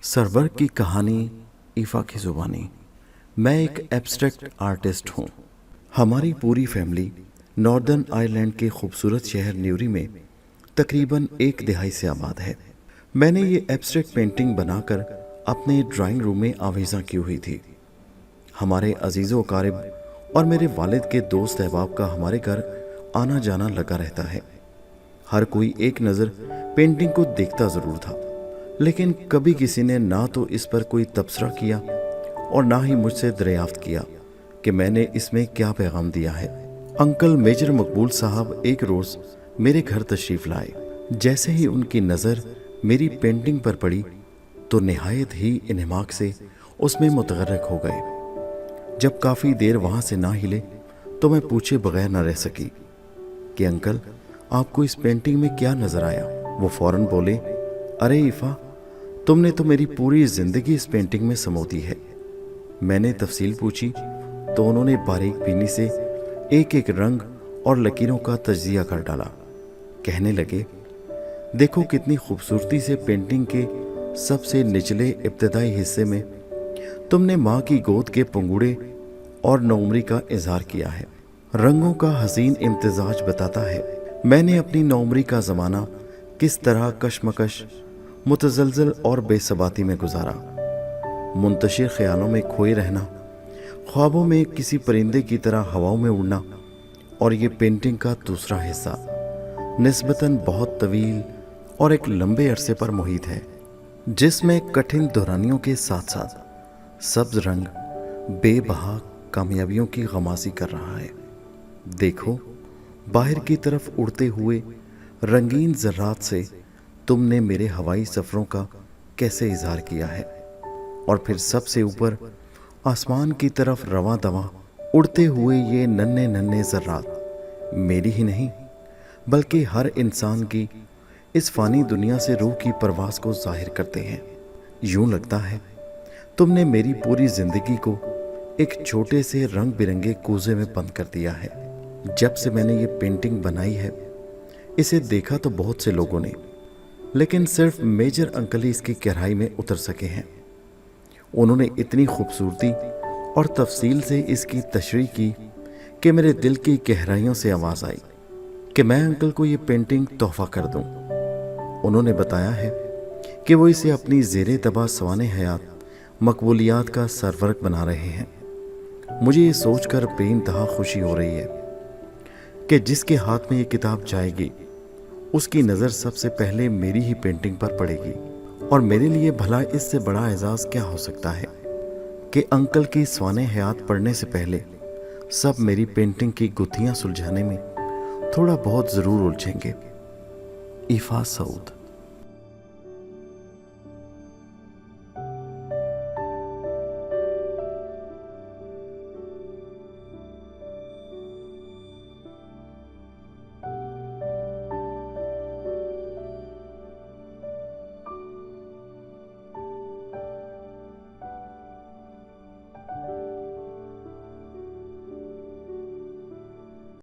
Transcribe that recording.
Server की कहानी ईफा की ज़ुबानी। मैं एक एब्स्ट्रैक्ट आर्टिस्ट हूँ। हमारी पूरी फैमिली नॉर्दर्न आयरलैंड के खूबसूरत शहर न्यूरी में तकरीबन 1 दहाई से आबाद है। मैंने ये एब्स्ट्रैक्ट पेंटिंग बनाकर अपने ड्राइंग रूम में आवेज़ा की हुई थी। हमारे अजीज़ो अकारिब और मेरे वालिद के दोस्त अहबाब का हमारे घर आना जाना लगा रहता है। हर कोई एक नज़र पेंटिंग को देखता ज़रूर था, लेकिन कभी किसी ने ना तो इस पर कोई तबसरा किया और ना ही मुझसे दरियाफ्त किया कि मैंने इसमें क्या पैगाम दिया है। अंकल मेजर मकबूल साहब एक रोज़ मेरे घर तशरीफ़ लाए। जैसे ही उनकी नज़र मेरी पेंटिंग पर पड़ी तो नहायत ही इन्हमाक से उसमें मुतगर्रक हो गए। जब काफ़ी देर वहाँ से ना हिले तो मैं पूछे बगैर न रह सकी कि अंकल, आपको इस पेंटिंग में क्या नज़र आया। वो फ़ौरन बोले, अरे ईफा, तुमने तो मेरी पूरी ज़िंदगी इस पेंटिंग में समो दी है। मैंने तफसील पूछी तो उन्होंने बारीक बीनी से एक एक रंग और लकीरों का तज्जिया कर डाला। कहने लगे, देखो कितनी खूबसूरती से पेंटिंग के सबसे निचले इब्तदाई हिस्से में तुमने माँ की गोद के पंगुड़े और नौमरी का इजहार किया है। रंगों का हसीन इम्तिजाज बताता है मैंने अपनी नौमरी का ज़माना किस तरह कशमकश, मुतज़लज़ल और बेसबाती में गुजारा। मुंतशिर ख्यालों में खोए रहना, ख्वाबों में किसी परिंदे की तरह हवाओं में उड़ना, और ये पेंटिंग का दूसरा हिस्सा निस्बतन बहुत तवील और एक लंबे अरसे पर मुहित है, जिसमें कठिन दोहरानियों के साथ साथ सब्ज रंग बेबहा कामयाबियों की गमासी कर रहा है। देखो, बाहर की तरफ उड़ते हुए रंगीन ज़र्रात से तुमने मेरे हवाई सफ़रों का कैसे इजहार किया है, और फिर सबसे ऊपर आसमान की तरफ रवां दवां उड़ते हुए ये नन्हे नन्हे ज़र्रात मेरी ही नहीं बल्कि हर इंसान की इस फ़ानी दुनिया से रूह की परवाज़ को ज़ाहिर करते हैं। यूं लगता है तुमने मेरी पूरी ज़िंदगी को एक छोटे से रंग बिरंगे कूजे में बंद कर दिया है। जब से मैंने ये पेंटिंग बनाई है, इसे देखा तो बहुत से लोगों ने, लेकिन सिर्फ मेजर अंकल ही इसकी गहराई में उतर सके हैं। उन्होंने इतनी खूबसूरती और तफसील से इसकी तशरीह की कि मेरे दिल की गहराइयों से आवाज़ आई कि मैं अंकल को ये पेंटिंग तोहफ़ा कर दूं। उन्होंने बताया है कि वो इसे अपनी ज़ेरे तबा सवाने हयात मकबूलियात का सरवर्क बना रहे हैं। मुझे ये सोचकर बेइंतहा खुशी हो रही है कि जिसके हाथ में ये किताब जाएगी उसकी नज़र सबसे पहले मेरी ही पेंटिंग पर पड़ेगी, और मेरे लिए भला इससे बड़ा एजाज़ क्या हो सकता है कि अंकल की सवाने हयात पढ़ने से पहले सब मेरी पेंटिंग की गुत्थियां सुलझाने में थोड़ा बहुत ज़रूर उलझेंगे। ईफा सऊद।